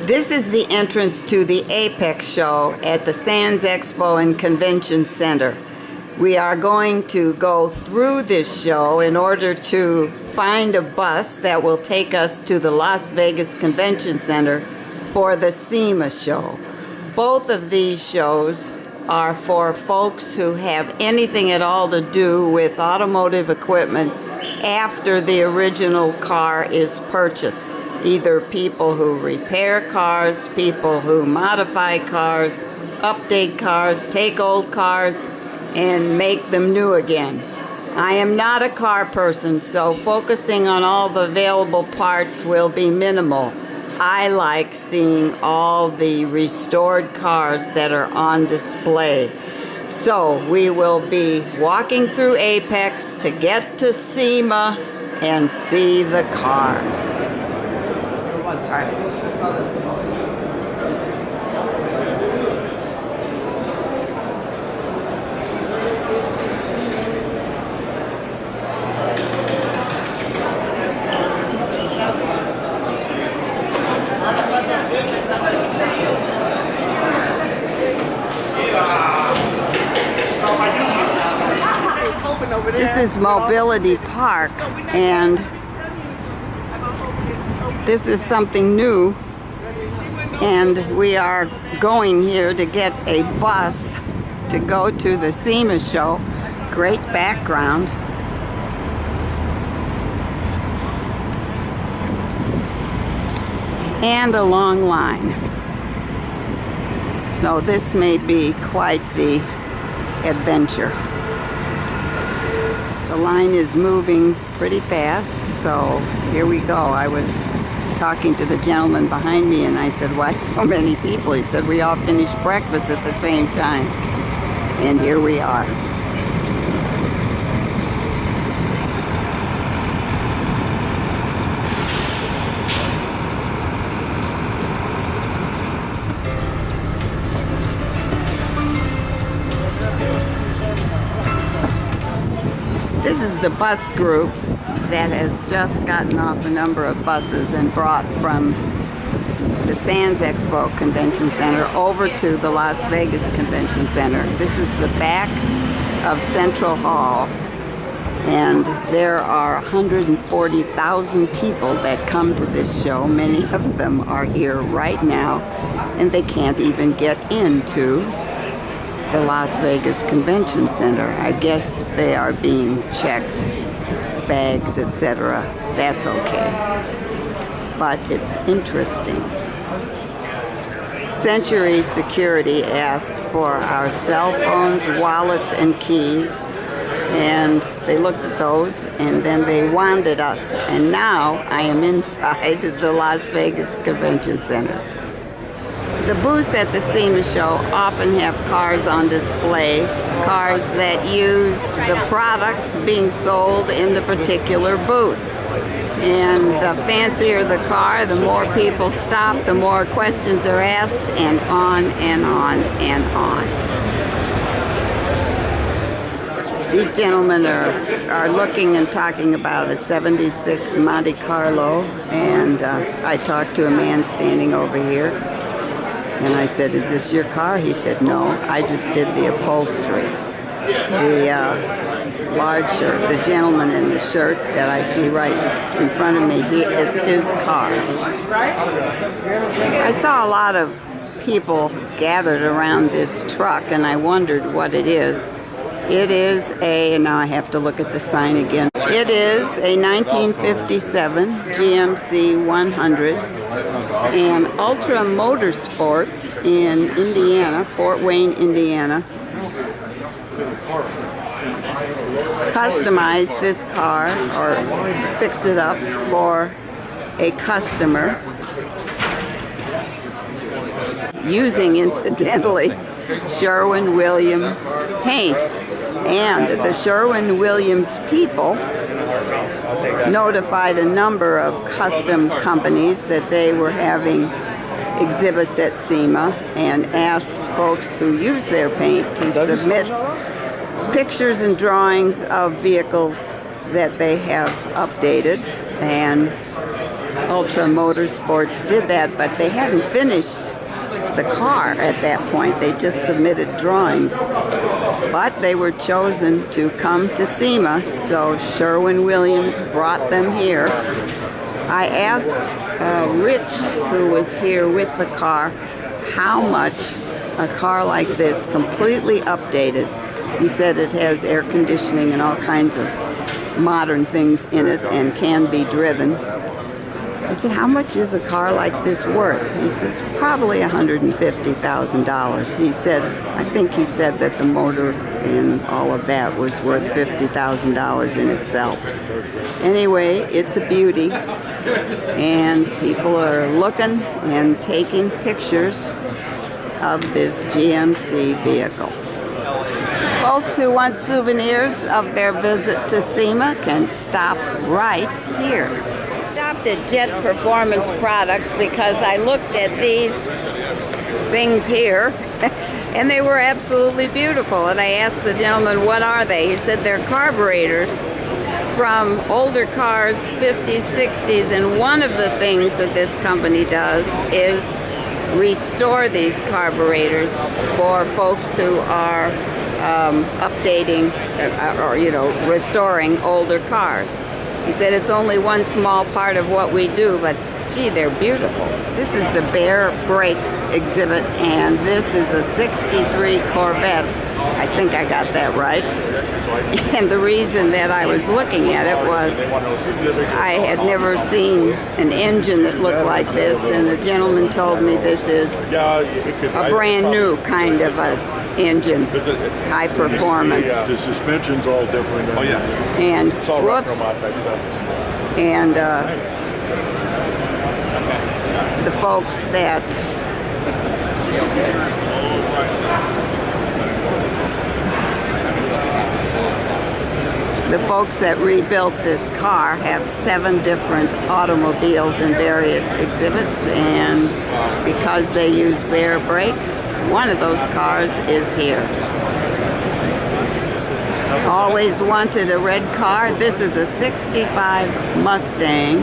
This is the entrance to the Aapex show at the Sands Expo and Convention Center. We are going to go through this show in order to find a bus that will take us to the Las Vegas Convention Center for the Sema show. Both of these shows are for folks who have anything at all to do with automotive equipment after the original car is purchased. Either people who repair cars, people who modify cars, update cars, take old cars, and make them new again. I am not a car person, so focusing on all the available parts will be minimal. I like seeing all the restored cars that are on display. So we will be walking through Aapex to get to Sema and see the cars. One time. This is Mobility Park, and this is something new, and we are going here to get a bus to go to the Sema show. Great background. And a long line. So this may be quite the adventure. The line is moving pretty fast, so here we go. I was talking to the gentleman behind me and I said, why so many people? He said, we all finished breakfast at the same time. And here we are. This is the bus group that has just gotten off a number of buses and brought from the Sands Expo Convention Center over to the Las Vegas Convention Center. This is the back of Central Hall, and there are 140,000 people that come to this show. Many of them are here right now, and they can't even get into the Las Vegas Convention Center. I guess they are being checked, bags, etc. That's okay. But it's interesting. Century Security asked for our cell phones, wallets, and keys, and they looked at those and then they wanded us. And now I am inside the Las Vegas Convention Center. The booths at the Sema show often have cars on display, cars that use the products being sold in the particular booth. And the fancier the car, the more people stop, the more questions are asked, and on and on and on. These gentlemen are looking and talking about a 76 Monte Carlo, and I talked to a man standing over here. And I said, is this your car? He said, no, I just did the upholstery. The gentleman in the shirt that I see right in front of me, it's his car. I saw a lot of people gathered around this truck, and I wondered what it is. It is and now I have to look at the sign again. It is a 1957 GMC 100 and Ultra Motorsports in Indiana, Fort Wayne, Indiana. Customized this car, or fixed it up for a customer using, incidentally, Sherwin-Williams paint. And the Sherwin-Williams people notified a number of custom companies that they were having exhibits at Sema and asked folks who use their paint to submit pictures and drawings of vehicles that they have updated. And Ultra Motorsports did that, but they hadn't finished the car at that point. They just submitted drawings. But they were chosen to come to Sema, so Sherwin-Williams brought them here. I asked Rich, who was here with the car, how much a car like this, completely updated. He said it has air conditioning and all kinds of modern things in it and can be driven. I said, how much is a car like this worth? He says, probably $150,000. He said, I think he said that the motor and all of that was worth $50,000 in itself. Anyway, it's a beauty, and people are looking and taking pictures of this GMC vehicle. Folks who want souvenirs of their visit to Sema can stop right here. Stopped at Jet Performance Products because I looked at these things here and they were absolutely beautiful, and I asked the gentleman, what are they? He said they're carburetors from older cars, 50s, 60s, and one of the things that this company does is restore these carburetors for folks who are updating or restoring older cars. He said it's only one small part of what we do, but gee, they're beautiful. This is the Bear Brakes exhibit, and this is a 63 Corvette. I think I got that right. And the reason that I was looking at it was I had never seen an engine that looked like this, and the gentleman told me this is a brand new kind of a engine, high performance. The suspension's all different. Oh yeah. And it's all whoops. And the folks that rebuilt this car have 7 different automobiles in various exhibits, and because they use Bear brakes, one of those cars is here. Always wanted a red car. This is a 65 Mustang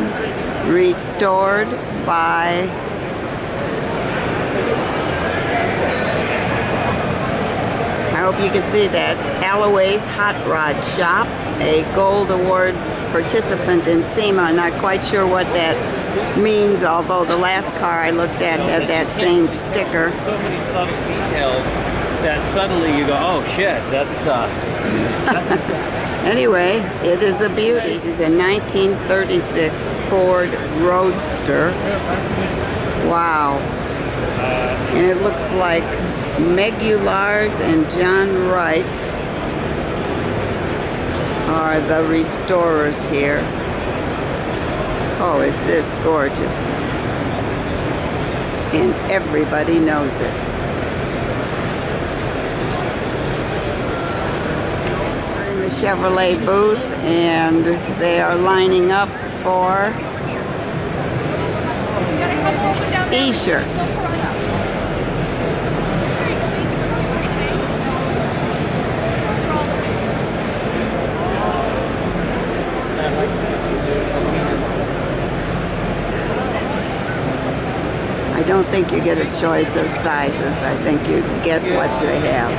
restored by I hope you can see that, Alloway's Hot Rod Shop, a Gold Award participant in Sema. Not quite sure what that means, although the last car I looked at had that same sticker. So many subtle details that suddenly you go, oh shit, that's Anyway, it is a beauty. This is a 1936 Ford Roadster. Wow. And it looks like Meg Lars and John Wright are the restorers here. Oh, is this gorgeous? And everybody knows it. We're in the Chevrolet booth, and they are lining up for e-shirts. I don't think you get a choice of sizes. I think you get what they have.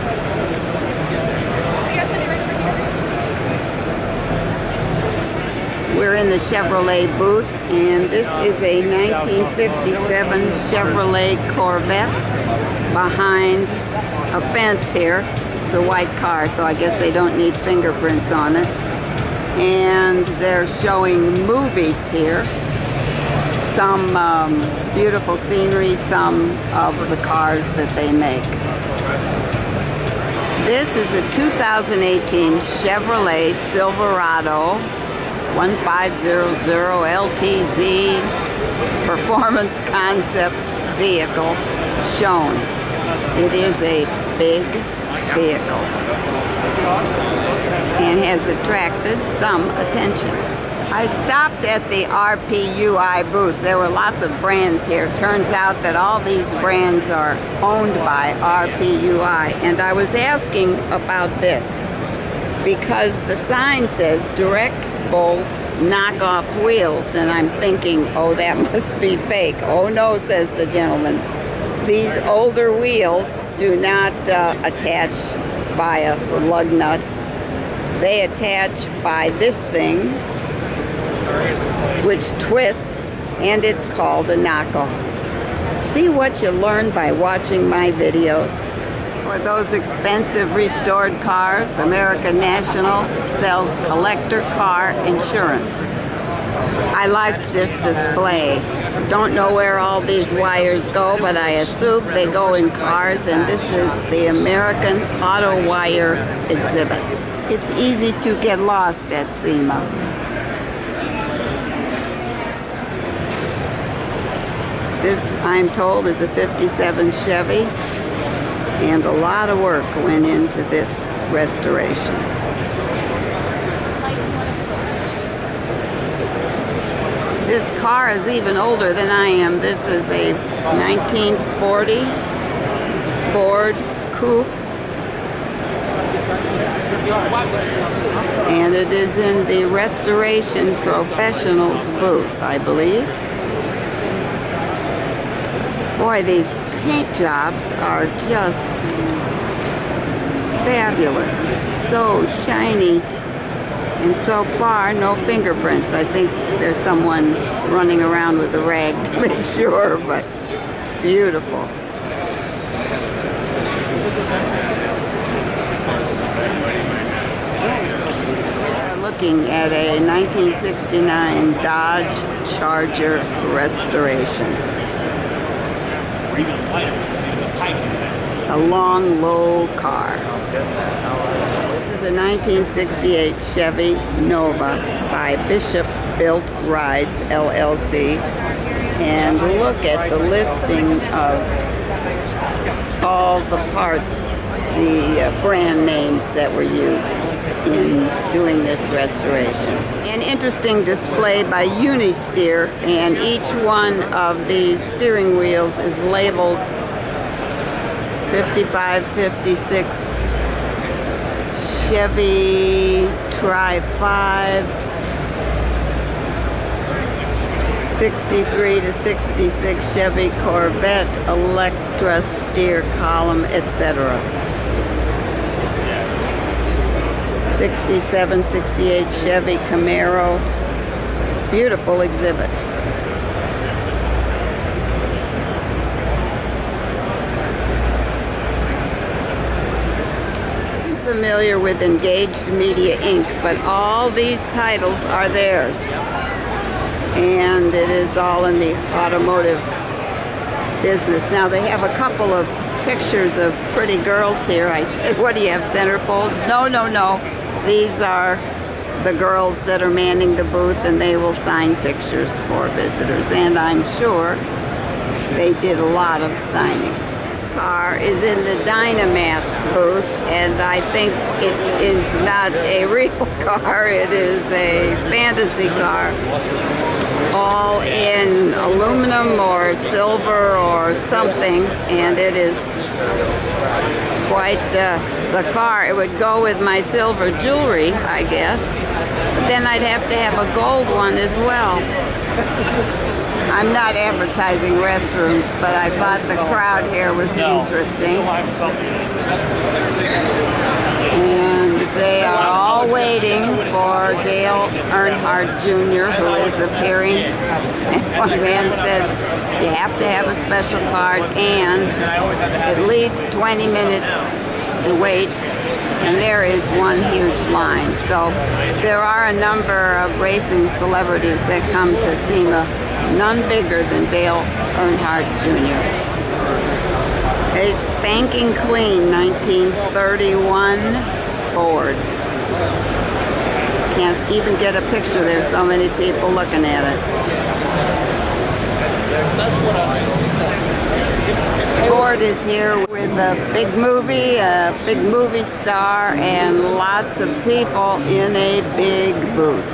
We're in the Chevrolet booth, and this is a 1957 Chevrolet Corvette behind a fence here. It's a white car, so I guess they don't need fingerprints on it. And they're showing movies here. Some beautiful scenery, some of the cars that they make. This is a 2018 Chevrolet Silverado 1500 LTZ performance concept vehicle shown. It is a big vehicle and has attracted some attention. I stopped at the RPUI booth. There were lots of brands here. Turns out that all these brands are owned by RPUI. And I was asking about this because the sign says direct bolt knockoff wheels, and I'm thinking, oh, that must be fake. Oh no, says the gentleman. These older wheels do not attach via lug nuts. They attach by this thing, which twists, and it's called a knockoff. See what you learn by watching my videos. For those expensive restored cars, American National sells collector car insurance. I like this display. Don't know where all these wires go, but I assume they go in cars, and this is the American Auto Wire exhibit. It's easy to get lost at Sema. This, I'm told, is a 57 Chevy, and a lot of work went into this restoration. This car is even older than I am. This is a 1940 Ford Coupe, and it is in the Restoration Professionals booth, I believe. Boy, these paint jobs are just fabulous. So shiny. And so far, no fingerprints. I think there's someone running around with a rag to make sure, but beautiful. We're looking at a 1969 Dodge Charger restoration. A long, low car. This is a 1968 Chevy Nova by Bishop Built Rides, LLC. And look at the listing of all the parts, the brand names that were used in doing this restoration. An interesting display by Unisteer, and each one of these steering wheels is labeled 55, 56 Chevy Tri-5, 63 to 66 Chevy Corvette, Electra steer column, etc. 67, 68 Chevy Camaro. Beautiful exhibit. I'm familiar with Engaged Media Inc., but all these titles are theirs. And it is all in the automotive business. Now they have a couple of pictures of pretty girls here. I said, what do you have, centerfolds? No, no, no. These are the girls that are manning the booth, and they will sign pictures for visitors. And I'm sure they did a lot of signing. This car is in the Dynamat booth, and I think it is not a real car. It is a fantasy car, all in aluminum or silver or something, and it is quite the car. It would go with my silver jewelry, I guess, but then I'd have to have a gold one as well. I'm not advertising restrooms, but I thought the crowd here was interesting. And they are all waiting for Dale Earnhardt Jr., who is appearing. And one man said, you have to have a special card and at least 20 minutes to wait. And there is one huge line. So there are a number of racing celebrities that come to Sema, none bigger than Dale Earnhardt Jr. A spanking clean 1931 Ford. Can't even get a picture. There's so many people looking at it. Ford is here with a big movie star, and lots of people in a big booth.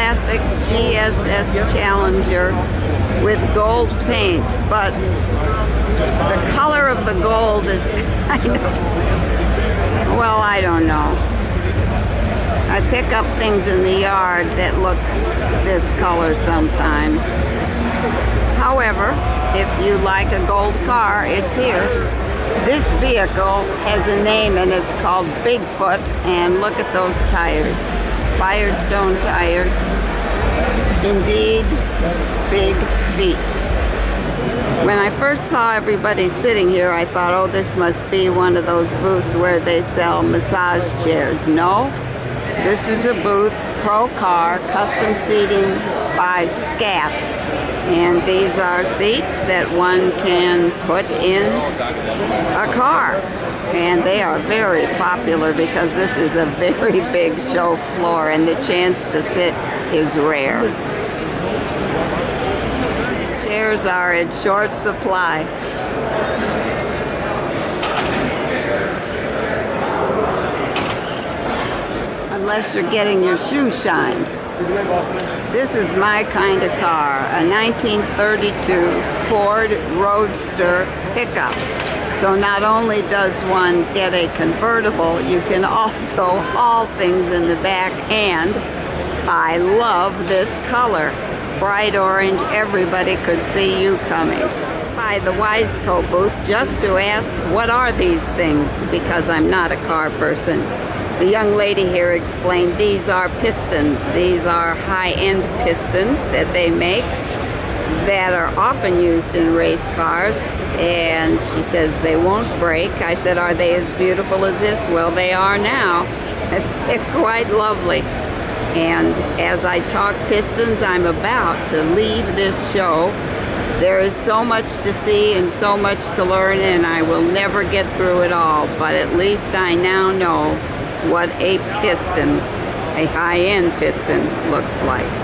classic GSS Challenger with gold paint, but the color of the gold is kind of, well, I don't know. I pick up things in the yard that look this color sometimes. However, if you like a gold car, it's here. This vehicle has a name and it's called Bigfoot, and look at those tires. Firestone tires. Indeed, big feet. When I first saw everybody sitting here, I thought, oh, this must be one of those booths where they sell massage chairs. No, this is a booth, Pro Car, custom seating by Scat. And these are seats that one can put in a car. And they are very popular because this is a very big show floor and the chance to sit is rare. Chairs are in short supply. Unless you're getting your shoes shined. This is my kind of car, a 1932 Ford Roadster pickup. So not only does one get a convertible, you can also haul things in the back, and I love this color. Bright orange, everybody could see you coming. By the Wiseco booth just to ask, what are these things? Because I'm not a car person. The young lady here explained these are pistons. These are high-end pistons that they make that are often used in race cars, and she says they won't break. I said, are they as beautiful as this? Well, they are now. They're quite lovely. And as I talk pistons, I'm about to leave this show. There is so much to see and so much to learn, and I will never get through it all, but at least I now know what a piston, a high-end piston, looks like.